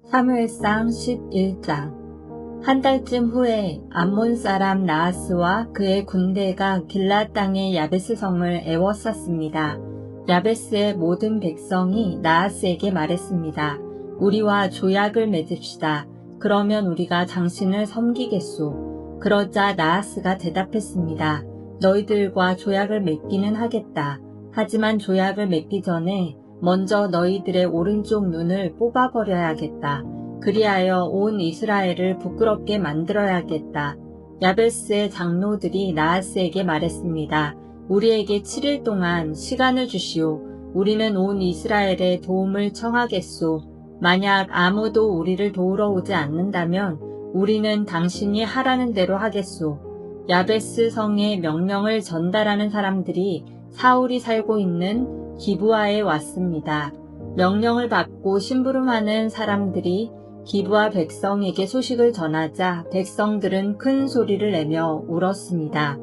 사무엘상 11장. 한 달쯤 후에 암몬 사람 나하스와 그의 군대가 길앗 땅의 야베스 성을 에워쌌습니다. 야베스의 모든 백성이 나하스에게 말했습니다. 우리와 조약을 맺읍시다. 그러면 우리가 당신을 섬기겠소. 그러자 나하스가 대답했습니다. 너희들과 조약을 맺기는 하겠다. 하지만 조약을 맺기 전에 먼저 너희들의 오른쪽 눈을 뽑아버려야겠다. 그리하여 온 이스라엘을 부끄럽게 만들어야겠다. 야베스의 장로들이 나하스에게 말했습니다. 우리에게 7일 동안 시간을 주시오. 우리는 온 이스라엘의 도움을 청하겠소. 만약 아무도 우리를 도우러 오지 않는다면 우리는 당신이 하라는 대로 하겠소. 야베스 성의 명령을 전달하는 사람들이 사울이 살고 있는 기브아에 왔습니다. 명령을 받고 심부름하는 사람들이 기브아 백성에게 소식을 전하자 백성들은 큰 소리를 내며 울었습니다.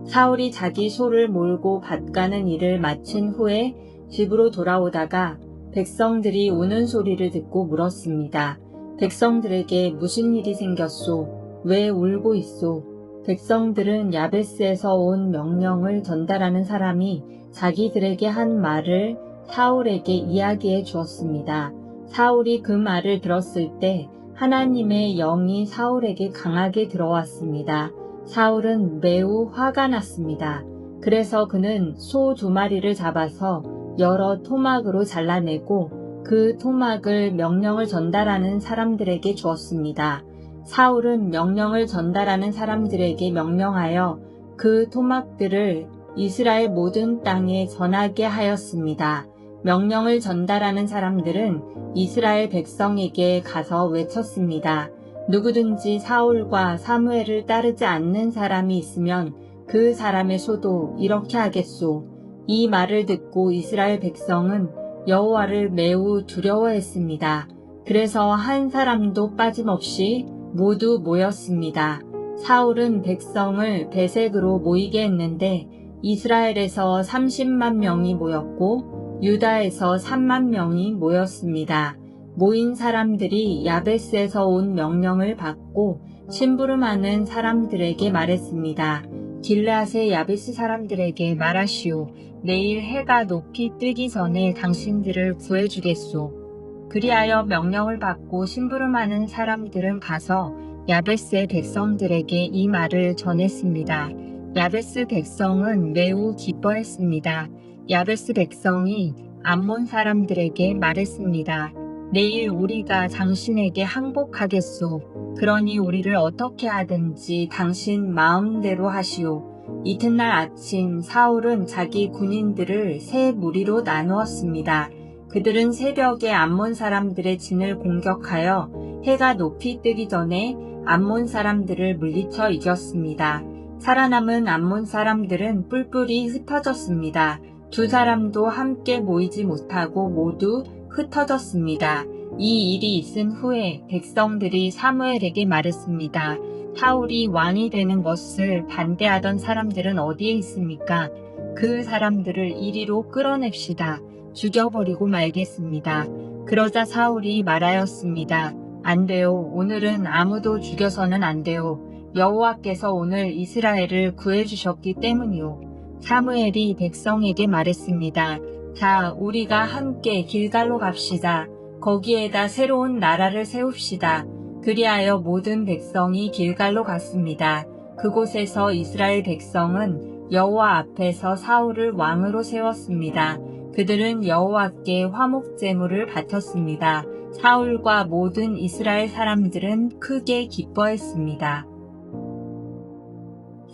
사울이 자기 소를 몰고 밭 가는 일을 마친 후에 집으로 돌아오다가 백성들이 우는 소리를 듣고 물었습니다. 백성들에게 무슨 일이 생겼소? 왜 울고 있소? 백성들은 야베스에서 온 명령을 전달하는 사람이 자기들에게 한 말을 사울에게 이야기해 주었습니다. 사울이 그 말을 들었을 때 하나님의 영이 사울에게 강하게 들어왔습니다. 사울은 매우 화가 났습니다. 그래서 그는 소 2마리를 잡아서 여러 토막으로 잘라내고 그 토막을 명령을 전달하는 사람들에게 주었습니다. 사울은 명령을 전달하는 사람들에게 명령하여 그 토막들을 이스라엘 모든 땅에 전하게 하였습니다. 명령을 전달하는 사람들은 이스라엘 백성에게 가서 외쳤습니다. 누구든지 사울과 사무엘을 따르지 않는 사람이 있으면 그 사람의 소도 이렇게 하겠소. 이 말을 듣고 이스라엘 백성은 여호와를 매우 두려워했습니다. 그래서 한 사람도 빠짐없이 모두 모였습니다. 사울은 백성을 베색으로 모이게 했는데 이스라엘에서 30만 명이 모였고 유다에서 3만 명이 모였습니다. 모인 사람들이 야베스에서 온 명령을 받고 심부름하는 사람들에게 말했습니다. 길앗의 야베스 사람들에게 말하시오. 내일 해가 높이 뜨기 전에 당신들을 구해주겠소. 그리하여 명령을 받고 심부름하는 사람들은 가서 야베스의 백성들에게 이 말을 전했습니다. 야베스 백성은 매우 기뻐했습니다. 야베스 백성이 암몬 사람들에게 말했습니다. 내일 우리가 당신에게 항복하겠소. 그러니 우리를 어떻게 하든지 당신 마음대로 하시오. 이튿날 아침 사울은 자기 군인들을 3무리로 나누었습니다. 그들은 새벽에 암몬 사람들의 진을 공격하여 해가 높이 뜨기 전에 암몬 사람들을 물리쳐 이겼습니다. 살아남은 암몬 사람들은 뿔뿔이 흩어졌습니다. 2사람도 함께 모이지 못하고 모두 흩어졌습니다. 이 일이 있은 후에 백성들이 사무엘에게 말했습니다. 사울이 왕이 되는 것을 반대하던 사람들은 어디에 있습니까? 그 사람들을 이리로 끌어냅시다. 죽여버리고 말겠습니다. 그러자 사울이 말하였습니다. 안 돼요. 오늘은 아무도 죽여서는 안 돼요. 여호와께서 오늘 이스라엘을 구해주셨기 때문이요. 사무엘이 백성에게 말했습니다. 자, 우리가 함께 길갈로 갑시다. 거기에다 새로운 나라를 세웁시다. 그리하여 모든 백성이 길갈로 갔습니다. 그곳에서 이스라엘 백성은 여호와 앞에서 사울을 왕으로 세웠습니다. 그들은 여호와께 화목제물을 바쳤습니다. 사울과 모든 이스라엘 사람들은 크게 기뻐했습니다.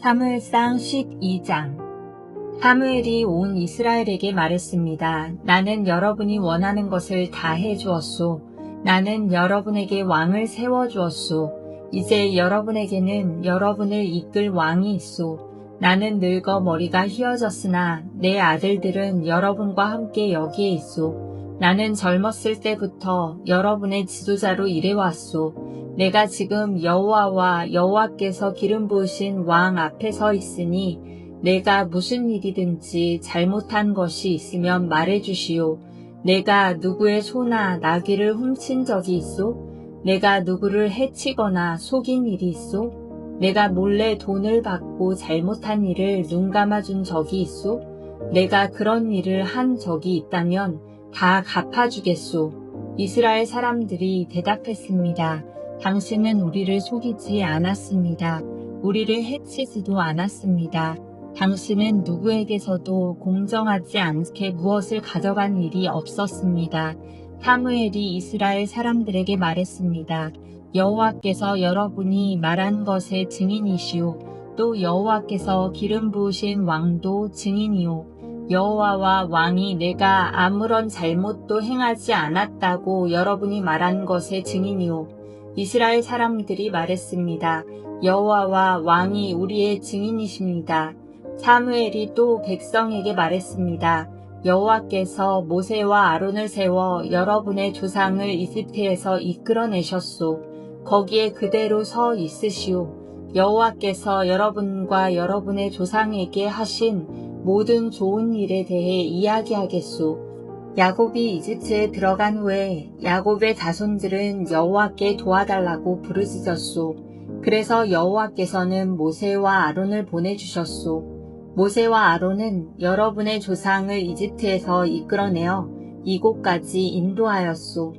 사무엘상 12장. 사무엘이 온 이스라엘에게 말했습니다. 나는 여러분이 원하는 것을 다 해주었소. 나는 여러분에게 왕을 세워주었소. 이제 여러분에게는 여러분을 이끌 왕이 있소. 나는 늙어 머리가 휘어졌으나 내 아들들은 여러분과 함께 여기에 있소. 나는 젊었을 때부터 여러분의 지도자로 일해왔소. 내가 지금 여호와와 여호와께서 기름 부으신 왕 앞에 서 있으니 내가 무슨 일이든지 잘못한 것이 있으면 말해주시오. 내가 누구의 소나 나귀를 훔친 적이 있소? 내가 누구를 해치거나 속인 일이 있소? 내가 몰래 돈을 받고 잘못한 일을 눈 감아준 적이 있소? 내가 그런 일을 한 적이 있다면 다 갚아주겠소. 이스라엘 사람들이 대답했습니다. 당신은 우리를 속이지 않았습니다. 우리를 해치지도 않았습니다. 당신은 누구에게서도 공정하지 않게 무엇을 가져간 일이 없었습니다. 사무엘이 이스라엘 사람들에게 말했습니다. 여호와께서 여러분이 말한 것의 증인이시오. 또 여호와께서 기름 부으신 왕도 증인이오. 여호와와 왕이 내가 아무런 잘못도 행하지 않았다고 여러분이 말한 것의 증인이오. 이스라엘 사람들이 말했습니다. 여호와와 왕이 우리의 증인이십니다. 사무엘이 또 백성에게 말했습니다. 여호와께서 모세와 아론을 세워 여러분의 조상을 이집트에서 이끌어내셨소. 거기에 그대로 서 있으시오. 여호와께서 여러분과 여러분의 조상에게 하신 모든 좋은 일에 대해 이야기하겠소. 야곱이 이집트에 들어간 후에 야곱의 자손들은 여호와께 도와달라고 부르짖었소. 그래서 여호와께서는 모세와 아론을 보내주셨소. 모세와 아론은 여러분의 조상을 이집트에서 이끌어내어 이곳까지 인도하였소.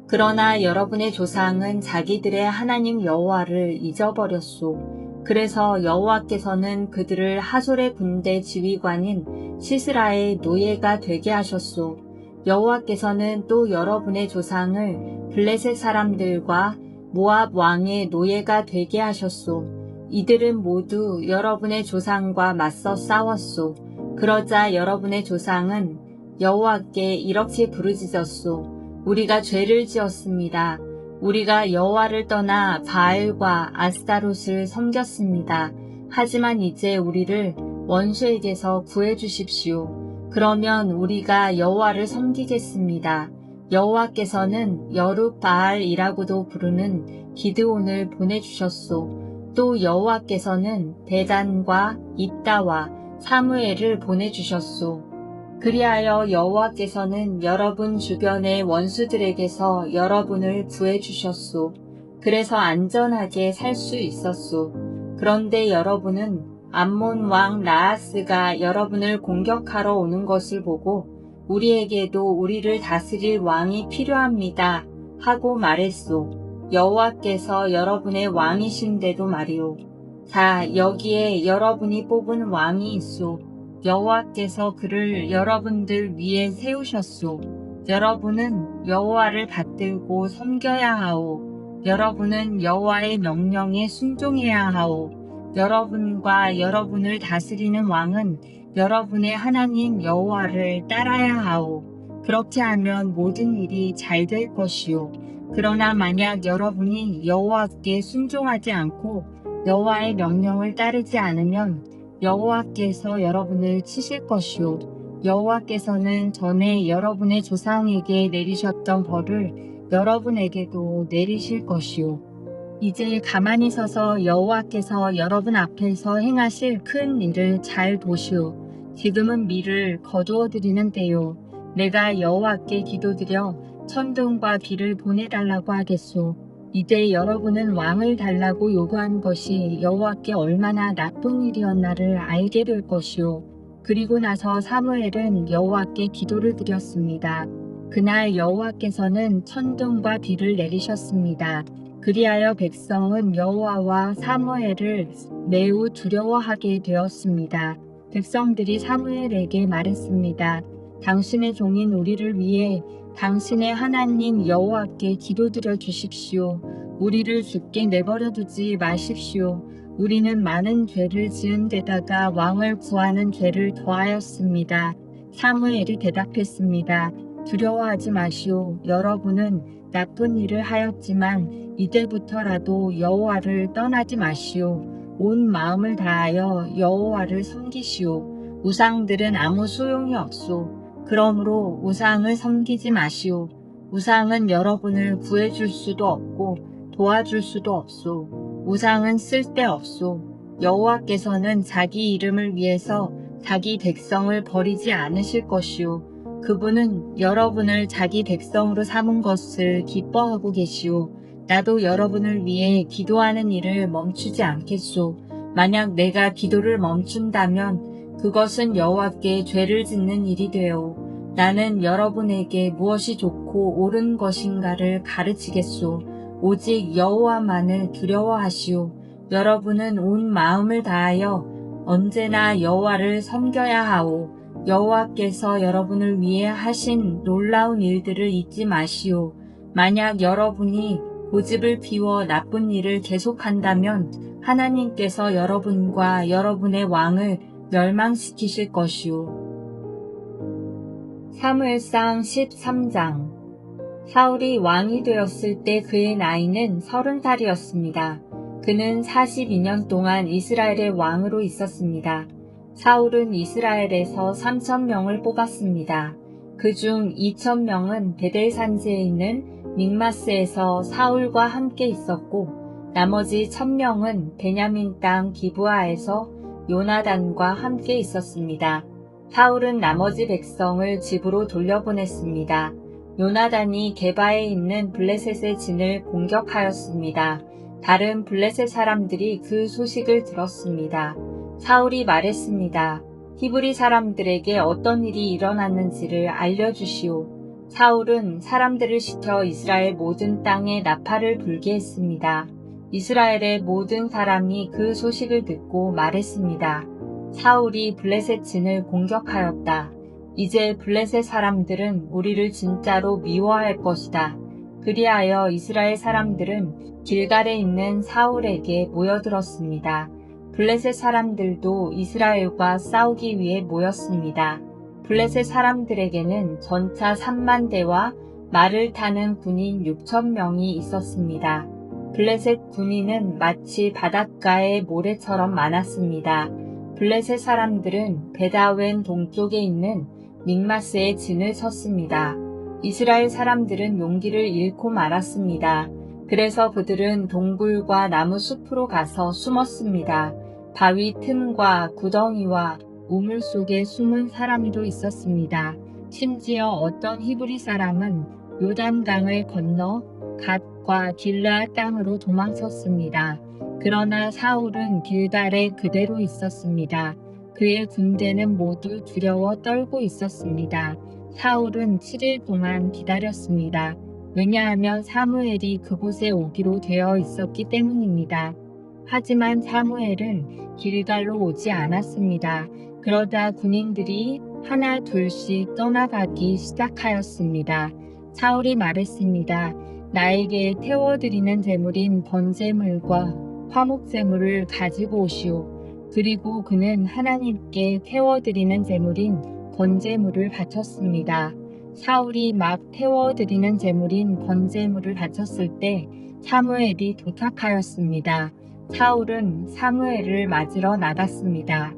그러나 여러분의 조상은 자기들의 하나님 여호와를 잊어버렸소. 그래서 여호와께서는 그들을 하솔의 군대 지휘관인 시스라의 노예가 되게 하셨소. 여호와께서는 또 여러분의 조상을 블레셋 사람들과 모압 왕의 노예가 되게 하셨소. 이들은 모두 여러분의 조상과 맞서 싸웠소. 그러자 여러분의 조상은 여호와께 이렇게 부르짖었소. 우리가 죄를 지었습니다. 우리가 여호와를 떠나 바알과 아스타롯을 섬겼습니다. 하지만 이제 우리를 원수에게서 구해주십시오. 그러면 우리가 여호와를 섬기겠습니다. 여호와께서는 여룻바알이라고도 부르는 기드온을 보내주셨소. 또 여호와께서는 데단과 입다와 사무엘을 보내주셨소. 그리하여 여호와께서는 여러분 주변의 원수들에게서 여러분을 구해주셨소. 그래서 안전하게 살 수 있었소. 그런데 여러분은 암몬 왕 나하스가 여러분을 공격하러 오는 것을 보고 우리에게도 우리를 다스릴 왕이 필요합니다 하고 말했소. 여호와께서 여러분의 왕이신데도 말이오. 자, 여기에 여러분이 뽑은 왕이 있소. 여호와께서 그를 여러분들 위에 세우셨소. 여러분은 여호와를 받들고 섬겨야 하오. 여러분은 여호와의 명령에 순종해야 하오. 여러분과 여러분을 다스리는 왕은 여러분의 하나님 여호와를 따라야 하오. 그렇게 하면 모든 일이 잘 될 것이오. 그러나 만약 여러분이 여호와께 순종하지 않고 여호와의 명령을 따르지 않으면 여호와께서 여러분을 치실 것이오. 여호와께서는 전에 여러분의 조상에게 내리셨던 벌을 여러분에게도 내리실 것이오. 이제 가만히 서서 여호와께서 여러분 앞에서 행하실 큰 일을 잘 보시오. 지금은 밀을 거두어 드리는 때요. 내가 여호와께 기도드려 천둥과 비를 보내달라고 하겠소. 이제 여러분은 왕을 달라고 요구한 것이 여호와께 얼마나 나쁜 일이었나를 알게 될 것이오. 그리고 나서 사무엘은 여호와께 기도를 드렸습니다. 그날 여호와께서는 천둥과 비를 내리셨습니다. 그리하여 백성은 여호와와 사무엘을 매우 두려워하게 되었습니다. 백성들이 사무엘에게 말했습니다. 당신의 종인 우리를 위해 당신의 하나님 여호와께 기도드려 주십시오. 우리를 죽게 내버려 두지 마십시오. 우리는 많은 죄를 지은 데다가 왕을 구하는 죄를 더하였습니다. 사무엘이 대답했습니다. 두려워하지 마시오. 여러분은 나쁜 일을 하였지만 이제부터라도 여호와를 떠나지 마시오. 온 마음을 다하여 여호와를 섬기시오. 우상들은 아무 소용이 없소. 그러므로 우상을 섬기지 마시오. 우상은 여러분을 구해줄 수도 없고 도와줄 수도 없소. 우상은 쓸데없소. 여호와께서는 자기 이름을 위해서 자기 백성을 버리지 않으실 것이오. 그분은 여러분을 자기 백성으로 삼은 것을 기뻐하고 계시오. 나도 여러분을 위해 기도하는 일을 멈추지 않겠소. 만약 내가 기도를 멈춘다면 그것은 여호와께 죄를 짓는 일이 되오. 나는 여러분에게 무엇이 좋고 옳은 것인가를 가르치겠소. 오직 여호와만을 두려워하시오. 여러분은 온 마음을 다하여 언제나 여호와를 섬겨야 하오. 여호와께서 여러분을 위해 하신 놀라운 일들을 잊지 마시오. 만약 여러분이 고집을 피워 나쁜 일을 계속한다면 하나님께서 여러분과 여러분의 왕을 멸망시키실 것이오. 사무엘상 13장. 사울이 왕이 되었을 때 그의 나이는 30살이었습니다. 그는 42년 동안 이스라엘의 왕으로 있었습니다. 사울은 이스라엘에서 3,000명을 뽑았습니다. 그중 2,000명은 베델산지에 있는 믹마스에서 사울과 함께 있었고 나머지 1,000명은 베냐민 땅 기브아에서 요나단과 함께 있었습니다. 사울은 나머지 백성을 집으로 돌려보냈습니다. 요나단이 게바에 있는 블레셋의 진을 공격하였습니다. 다른 블레셋 사람들이 그 소식을 들었습니다. 사울이 말했습니다. 히브리 사람들에게 어떤 일이 일어났는지를 알려주시오. 사울은 사람들을 시켜 이스라엘 모든 땅에 나팔을 불게 했습니다. 이스라엘의 모든 사람이 그 소식을 듣고 말했습니다. 사울이 블레셋 진을 공격하였다. 이제 블레셋 사람들은 우리를 진짜로 미워할 것이다. 그리하여 이스라엘 사람들은 길갈에 있는 사울에게 모여들었습니다. 블레셋 사람들도 이스라엘과 싸우기 위해 모였습니다. 블레셋 사람들에게는 전차 3만 대와 말을 타는 군인 6,000명이 있었습니다. 블레셋 군인은 마치 바닷가의 모래처럼 많았습니다. 블레셋 사람들은 베다웬 동쪽에 있는 믹마스에 진을 쳤습니다. 이스라엘 사람들은 용기를 잃고 말았습니다. 그래서 그들은 동굴과 나무 숲으로 가서 숨었습니다. 바위 틈과 구덩이와 우물 속에 숨은 사람도 있었습니다. 심지어 어떤 히브리 사람은 요단강을 건너 갓과 길르앗 땅으로 도망쳤습니다. 그러나 사울은 길갈에 그대로 있었습니다. 그의 군대는 모두 두려워 떨고 있었습니다. 사울은 7일 동안 기다렸습니다. 왜냐하면 사무엘이 그곳에 오기로 되어 있었기 때문입니다. 하지만 사무엘은 길갈로 오지 않았습니다. 그러다 군인들이 하나 둘씩 떠나가기 시작하였습니다. 사울이 말했습니다. 나에게 태워드리는 제물인 번제물과 화목제물을 가지고 오시오. 그리고 그는 하나님께 태워드리는 제물인 번제물을 바쳤습니다. 사울이 막 태워드리는 제물인 번제물을 바쳤을 때 사무엘이 도착하였습니다. 사울은 사무엘을 맞으러 나갔습니다.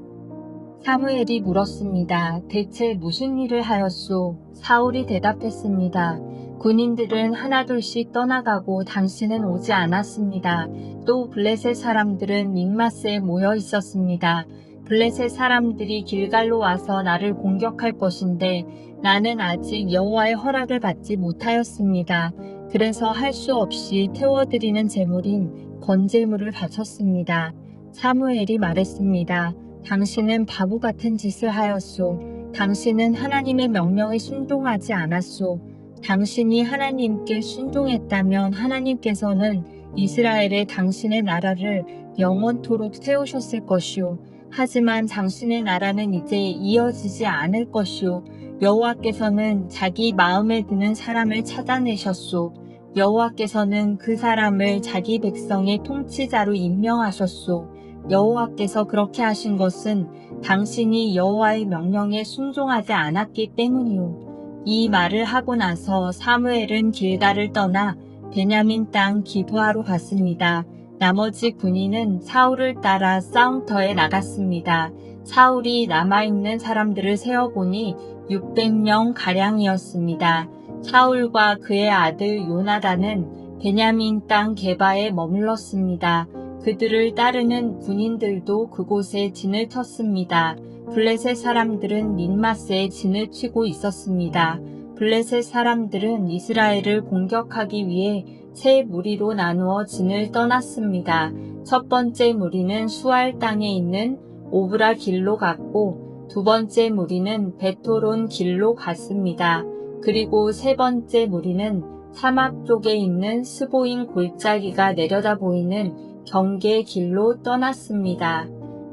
사무엘이 물었습니다. 대체 무슨 일을 하였소? 사울이 대답했습니다. 군인들은 하나둘씩 떠나가고 당신은 오지 않았습니다. 또 블레셋 사람들은 믹마스에 모여 있었습니다. 블레셋 사람들이 길갈로 와서 나를 공격할 것인데 나는 아직 여호와의 허락을 받지 못하였습니다. 그래서 할 수 없이 태워드리는 제물인 번제물을 바쳤습니다. 사무엘이 말했습니다. 당신은 바보 같은 짓을 하였소. 당신은 하나님의 명령에 순종하지 않았소. 당신이 하나님께 순종했다면 하나님께서는 이스라엘에 당신의 나라를 영원토록 세우셨을 것이오. 하지만 당신의 나라는 이제 이어지지 않을 것이오. 여호와께서는 자기 마음에 드는 사람을 찾아내셨소. 여호와께서는 그 사람을 자기 백성의 통치자로 임명하셨소. 여호와께서 그렇게 하신 것은 당신이 여호와의 명령에 순종하지 않았기 때문이오. 이 말을 하고 나서 사무엘은 길갈을 떠나 베냐민 땅 기브아로 갔습니다. 나머지 군인은 사울을 따라 싸움터에 나갔습니다. 사울이 남아있는 사람들을 세어보니 600명 가량이었습니다. 사울과 그의 아들 요나단은 베냐민 땅 게바에 머물렀습니다. 그들을 따르는 군인들도 그곳에 진을 쳤습니다. 블레셋 사람들은 믹마스에 진을 치고 있었습니다. 블레셋 사람들은 이스라엘을 공격하기 위해 세 무리로 나누어 진을 떠났습니다. 첫 번째 무리는 수알 땅에 있는 오브라 길로 갔고 두 번째 무리는 베토론 길로 갔습니다. 그리고 세 번째 무리는 사막 쪽에 있는 스보임 골짜기가 내려다 보이는 경계 길로 떠났습니다.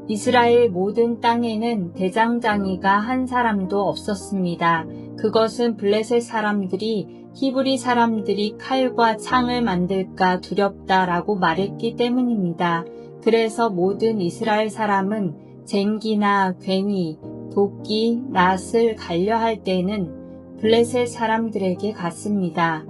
이스라엘 모든 땅에는 대장장이가 한 사람도 없었습니다. 그것은 블레셋 사람들이 히브리 사람들이 칼과 창을 만들까 두렵다라고 말했기 때문입니다. 그래서 모든 이스라엘 사람은 쟁기나 괭이, 도끼, 낫을 갈려할 때는 블레셋 사람들에게 갔습니다.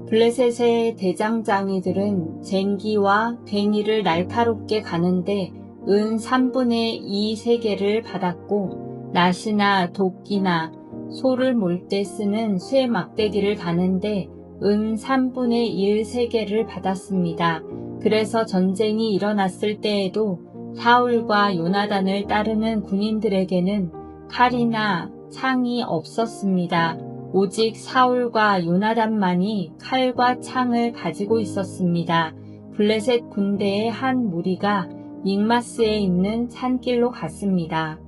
블레셋의 대장장이들은 쟁기와 괭이를 날카롭게 가는데 은 3분의 2 세겔을 받았고 낫이나 도끼나 소를 몰 때 쓰는 쇠 막대기를 가는데 은 3분의 1 세겔을 받았습니다. 그래서 전쟁이 일어났을 때에도 사울과 요나단을 따르는 군인들에게는 칼이나 창이 없었습니다. 오직 사울과 요나단만이 칼과 창을 가지고 있었습니다. 블레셋 군대의 한 무리가 믹마스에 있는 산길로 갔습니다.